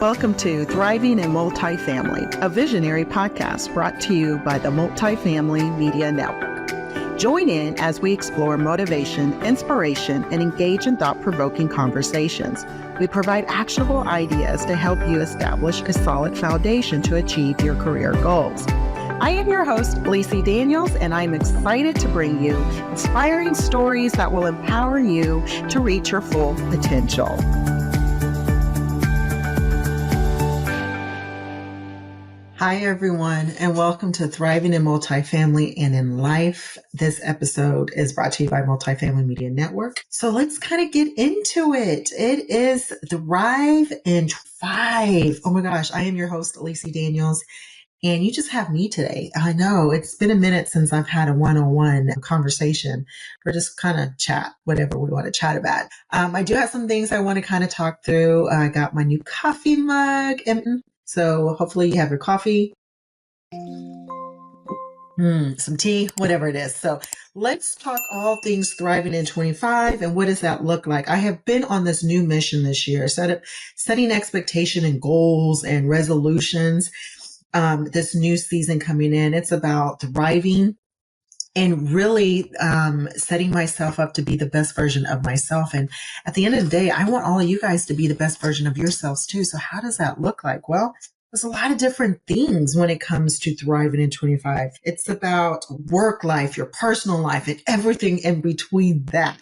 Welcome to Thriving in Multifamily, a visionary podcast brought to you by the Multifamily Media Network. Join in as we explore motivation, inspiration, and engage in thought-provoking conversations. We provide actionable ideas to help you establish a solid foundation to achieve your career goals. I am your host, Lissi Daniels, and I'm excited to bring you inspiring stories that will empower you to reach your full potential. Hi, everyone, and welcome to Thriving in Multifamily and in Life. This episode is brought to you by Multifamily Media Network. So let's kind of get into it. It is Thrive in 5. Oh my gosh, I am your host, Lissi Daniels, and you just have me today. I know it's been a minute since I've had a one-on-one conversation or just kind of chat, whatever we want to chat about. I do have some things I want to kind of talk through. I got my new coffee mug, and so hopefully you have your coffee, some tea, whatever it is. So let's talk all things thriving in 25 and what does that look like? I have been on this new mission this year, setting expectation and goals and resolutions. This new season coming in, it's about thriving and really setting myself up to be the best version of myself. And at the end of the day, I want all of you guys to be the best version of yourselves too. So how does that look like? Well, there's a lot of different things when it comes to thriving in 25. It's about work life, your personal life, and everything in between that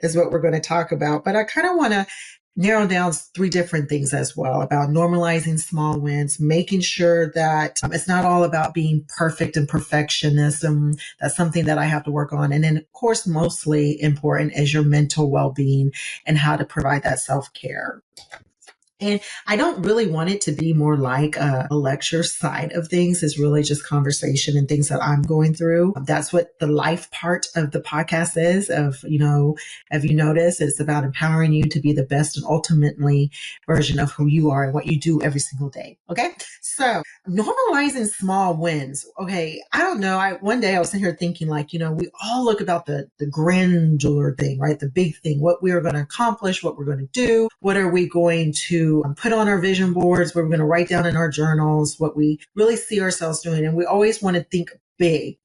is what we're going to talk about. But I kind of want to narrow down 3 different things as well about normalizing small wins, making sure that it's not all about being perfect and perfectionism. That's something that I have to work on. And then, of course, mostly important is your mental well-being and how to provide that self-care. And I don't really want it to be more like a lecture side of things. It's really just conversation and things that I'm going through. That's what the life part of the podcast is have you noticed, it's about empowering you to be the best and ultimately version of who you are and what you do every single day. Okay. So normalizing small wins. Okay. I don't know. One day I was sitting here thinking we all look about the grandeur thing, right? The big thing, what we are going to accomplish, what we're going to do, what are we going to put on our vision boards, what we're going to write down in our journals, what we really see ourselves doing. And we always want to think big.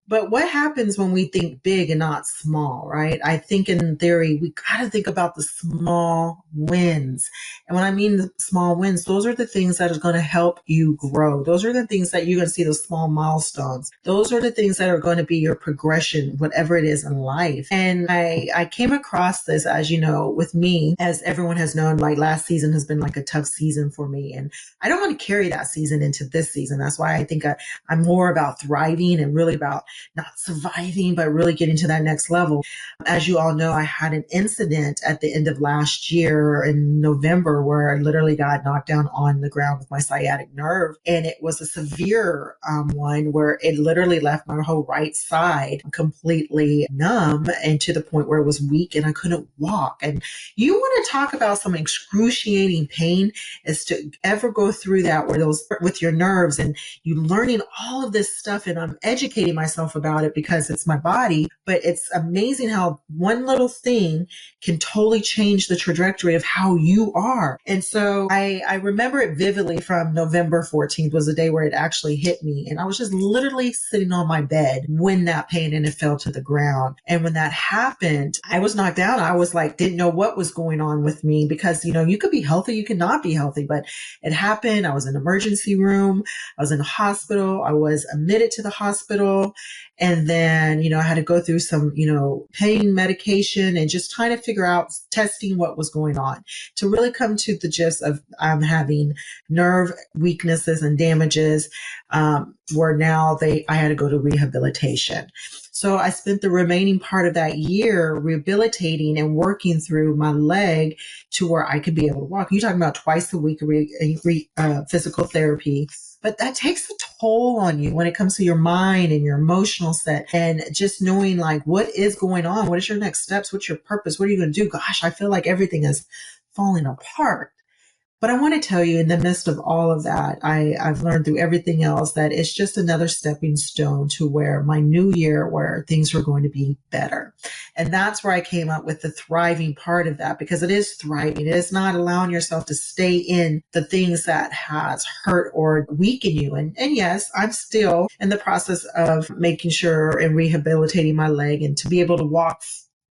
But what happens when we think big and not small, right? I think in theory, we got to think about the small wins. And when I mean the small wins, those are the things that are going to help you grow. Those are the things that you're going to see, those small milestones. Those are the things that are going to be your progression, whatever it is in life. And I came across this, as you know, with me, as everyone has known, like last season has been like a tough season for me. And I don't want to carry that season into this season. That's why I think I'm more about thriving and really about not surviving, but really getting to that next level. As you all know, I had an incident at the end of last year in November where I literally got knocked down on the ground with my sciatic nerve. And it was a severe one where it literally left my whole right side completely numb and to the point where it was weak and I couldn't walk. And you want to talk about some excruciating pain is to ever go through that with your nerves and you learning all of this stuff. And I'm educating myself about it because it's my body, but it's amazing how one little thing can totally change the trajectory of how you are. And so I remember it vividly from November 14th was the day where it actually hit me. And I was just literally sitting on my bed when that pain and it fell to the ground. And when that happened, I was knocked down. I was like, didn't know what was going on with me because, you could be healthy, you could not be healthy, but it happened. I was in the emergency room. I was in the hospital. I was admitted to the hospital. And then, I had to go through some, pain medication and just trying to figure out testing what was going on to really come to the gist of I'm having nerve weaknesses and damages, where now I had to go to rehabilitation. So I spent the remaining part of that year rehabilitating and working through my leg to where I could be able to walk. You're talking about twice a week physical therapy. But that takes a toll on you when it comes to your mind and your emotional set and just knowing what is going on? What is your next steps? What's your purpose? What are you going to do? Gosh, I feel like everything is falling apart. But I want to tell you, in the midst of all of that, I've learned through everything else that it's just another stepping stone to where my new year, where things are going to be better. And that's where I came up with the thriving part of that, because it is thriving. It is not allowing yourself to stay in the things that has hurt or weaken you. And yes, I'm still in the process of making sure and rehabilitating my leg and to be able to walk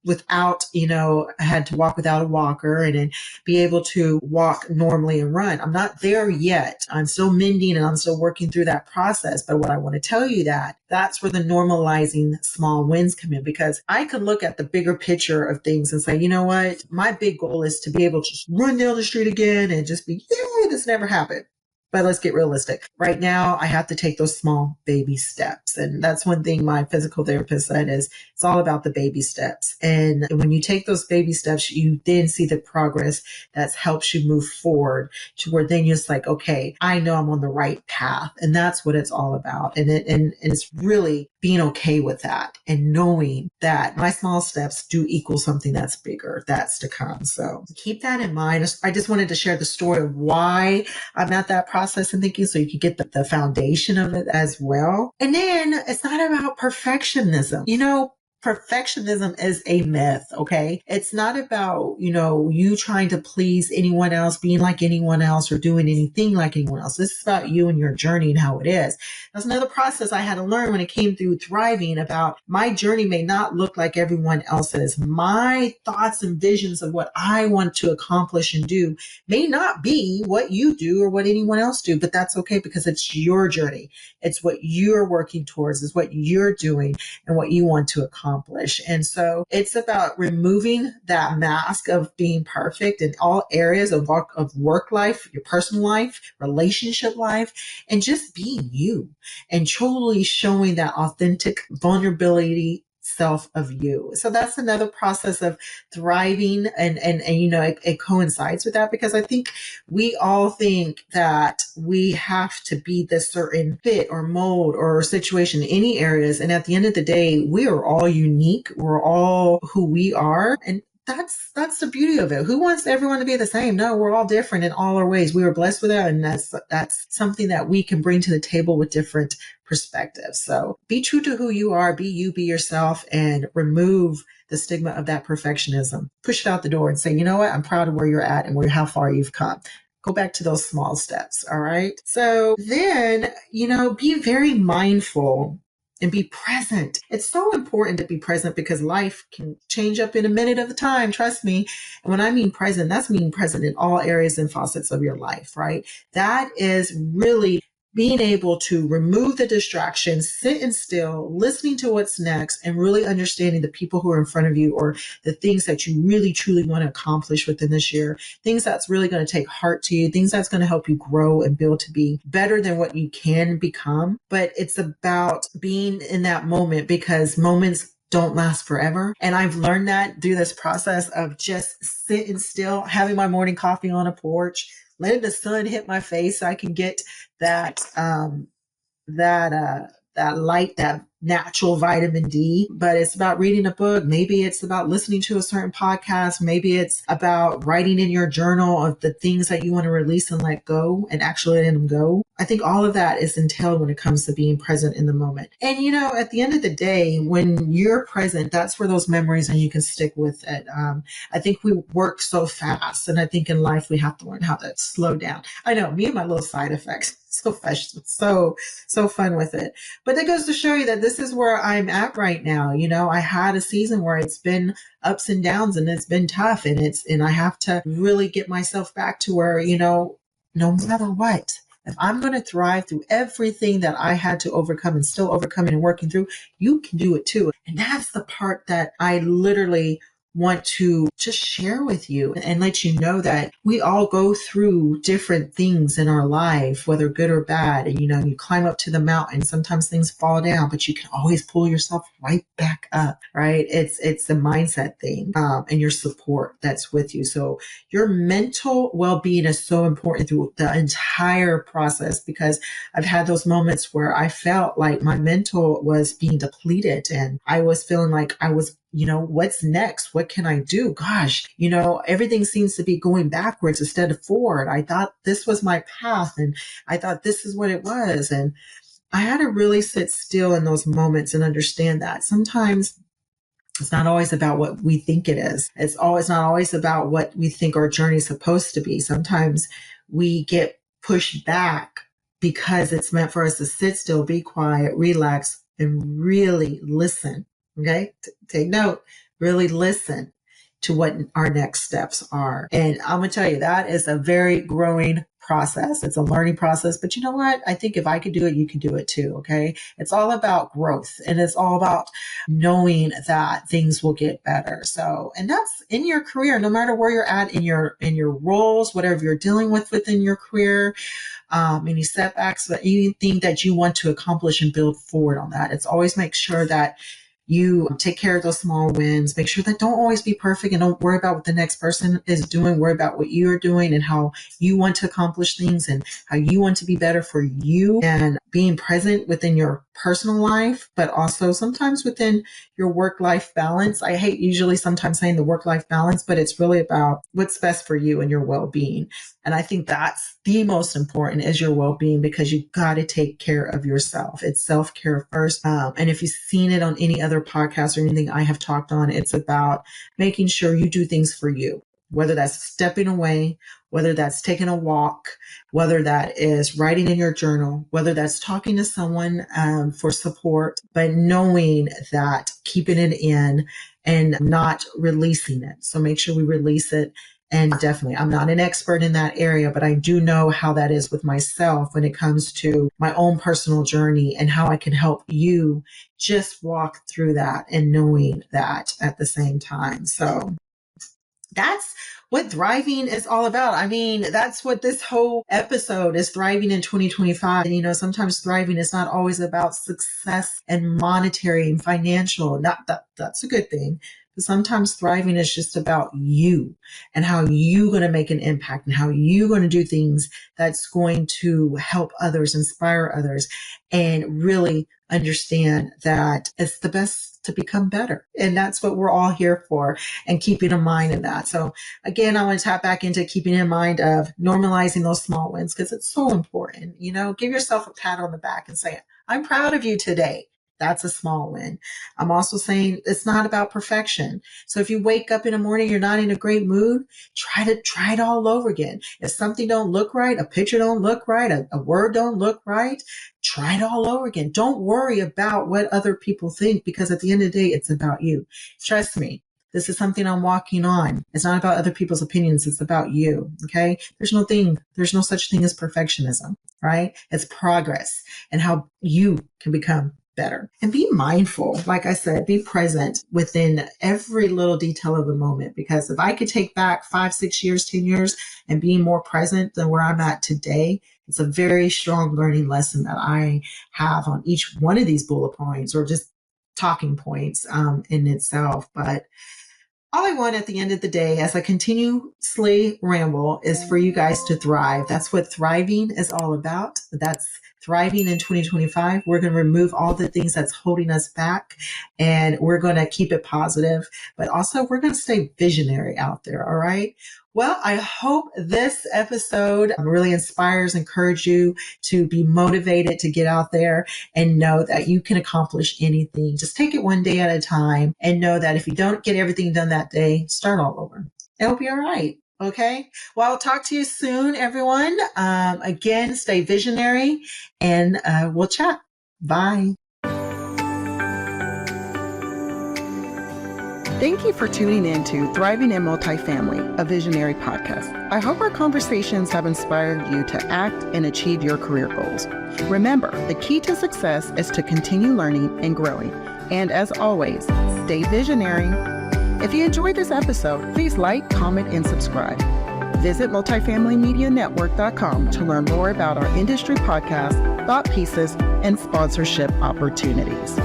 without, I had to walk without a walker and then be able to walk normally and run. I'm not there yet. I'm still mending and I'm still working through that process. But what I want to tell you, that's where the normalizing small wins come in, because I can look at the bigger picture of things and say, you know what, my big goal is to be able to just run down the street again and just be, yay, this never happened. But let's get realistic. Right now, I have to take those small baby steps. And that's one thing my physical therapist said is it's all about the baby steps. And when you take those baby steps, you then see the progress that helps you move forward to where then you're just like, okay, I know I'm on the right path. And that's what it's all about. And it's really being okay with that and knowing that my small steps do equal something that's bigger, that's to come. So keep that in mind. I just wanted to share the story of why I'm at that process and thinking, so you can get the foundation of it as well. And then it's not about perfectionism. Perfectionism is a myth, okay? It's not about, you trying to please anyone else, being like anyone else, or doing anything like anyone else. This is about you and your journey and how it is. That's another process I had to learn when it came through thriving, about my journey may not look like everyone else's. My thoughts and visions of what I want to accomplish and do may not be what you do or what anyone else do, but that's okay, because it's your journey. It's what you're working towards, it's what you're doing and what you want to accomplish. And so it's about removing that mask of being perfect in all areas of work life, your personal life, relationship life, and just being you and truly showing that authentic vulnerability self of you. So that's another process of thriving. And it coincides with that, because I think we all think that we have to be this certain fit or mold or situation in any areas. And at the end of the day, we are all unique. We're all who we are. And that's the beauty of it. Who wants everyone to be the same? No, we're all different in all our ways. We were blessed with that. And that's something that we can bring to the table with different perspectives. So be true to who you are, be you, be yourself, and remove the stigma of that perfectionism. Push it out the door and say, you know what? I'm proud of where you're at and how far you've come. Go back to those small steps. All right. So then, be very mindful and be present. It's so important to be present, because life can change up in a minute of the time. Trust me. And when I mean present, that's mean present in all areas and facets of your life, right? That is really being able to remove the distractions, sitting still, listening to what's next, and really understanding the people who are in front of you, or the things that you really, truly want to accomplish within this year, things that's really going to take heart to you, things that's going to help you grow and build to be better than what you can become. But it's about being in that moment, because moments don't last forever. And I've learned that through this process of just sitting still, having my morning coffee on a porch, letting the sun hit my face so I can get that that light, that natural vitamin D. But it's about reading a book. Maybe it's about listening to a certain podcast. Maybe it's about writing in your journal of the things that you want to release and let go, and actually letting them go. I think all of that is entailed when it comes to being present in the moment. And, at the end of the day, when you're present, that's where those memories, and you can stick with it. I think we work so fast. And I think in life, we have to learn how to slow down. I know, me and my little side effects, so fun with it. But that goes to show you that this is where I'm at right now. I had a season where it's been ups and downs, and it's been tough, and I have to really get myself back to where, no matter what, if I'm going to thrive through everything that I had to overcome and still overcoming and working through, you can do it too. And that's the part that I literally want to just share with you and let you know that we all go through different things in our life, whether good or bad. And, you climb up to the mountain, sometimes things fall down, but you can always pull yourself right back up, right? It's the mindset thing, and your support that's with you. So your mental well-being is so important through the entire process, because I've had those moments where I felt like my mental was being depleted, and I was feeling like I was what's next? What can I do? Gosh, everything seems to be going backwards instead of forward. I thought this was my path and I thought this is what it was. And I had to really sit still in those moments and understand that sometimes it's not always about what we think it is. It's not always about what we think our journey is supposed to be. Sometimes we get pushed back because it's meant for us to sit still, be quiet, relax, and really listen. Okay? Take note. Really listen to what our next steps are. And I'm going to tell you, that is a very growing process. It's a learning process. But you know what? I think if I could do it, you can do it too. Okay. It's all about growth and it's all about knowing that things will get better. So, and that's in your career, no matter where you're at in your roles, whatever you're dealing with within your career, any setbacks, but anything that you want to accomplish and build forward on that. It's always make sure that you take care of those small wins. Make sure that don't always be perfect and don't worry about what the next person is doing. Worry about what you're doing and how you want to accomplish things and how you want to be better for you, and being present within your personal life, but also sometimes within your work-life balance. I hate usually sometimes saying the work-life balance, but it's really about what's best for you and your well-being. And I think that's the most important, is your well-being, because you got to take care of yourself. It's self-care first. And if you've seen it on any other podcast or anything I have talked on, it's about making sure you do things for you, whether that's stepping away, whether that's taking a walk, whether that is writing in your journal, whether that's talking to someone for support, but knowing that keeping it in and not releasing it. So make sure we release it. And definitely, I'm not an expert in that area, but I do know how that is with myself when it comes to my own personal journey and how I can help you just walk through that and knowing that at the same time. So that's what thriving is all about. I mean, that's what this whole episode is, thriving in 2025. And, sometimes thriving is not always about success and monetary and financial. Not that that's a good thing. But sometimes thriving is just about you and how you're going to make an impact and how you're going to do things that's going to help others, inspire others, and really understand that it's the best to become better. And that's what we're all here for, and keeping in mind of that. So again, I want to tap back into keeping in mind of normalizing those small wins, because it's so important. Give yourself a pat on the back and say, I'm proud of you today. That's a small win. I'm also saying it's not about perfection. So if you wake up in the morning, you're not in a great mood, try it all over again. If something don't look right, a picture don't look right, a word don't look right, try it all over again. Don't worry about what other people think, because at the end of the day, it's about you. Trust me. This is something I'm walking on. It's not about other people's opinions. It's about you. Okay. There's no such thing as perfectionism, right? It's progress and how you can become better. And be mindful. Like I said, be present within every little detail of the moment. Because if I could take back 5, 6 years, 10 years and be more present than where I'm at today, it's a very strong learning lesson that I have on each one of these bullet points, or just talking points in itself. But all I want at the end of the day, as I continuously ramble, is for you guys to thrive. That's what thriving is all about. That's thriving in 2025. We're going to remove all the things that's holding us back, and we're going to keep it positive, but also we're going to stay visionary out there. All right. Well, I hope this episode really inspires, encourages you to be motivated to get out there and know that you can accomplish anything. Just take it one day at a time, and know that if you don't get everything done that day, start all over. It'll be all right. Okay. Well, I'll talk to you soon, everyone. Again, stay visionary, and we'll chat. Bye. Thank you for tuning in to Thriving in Multifamily, a visionary podcast. I hope our conversations have inspired you to act and achieve your career goals. Remember, the key to success is to continue learning and growing. And as always, stay visionary. If you enjoyed this episode, please like, comment, and subscribe. Visit multifamilymedianetwork.com to learn more about our industry podcasts, thought pieces, and sponsorship opportunities.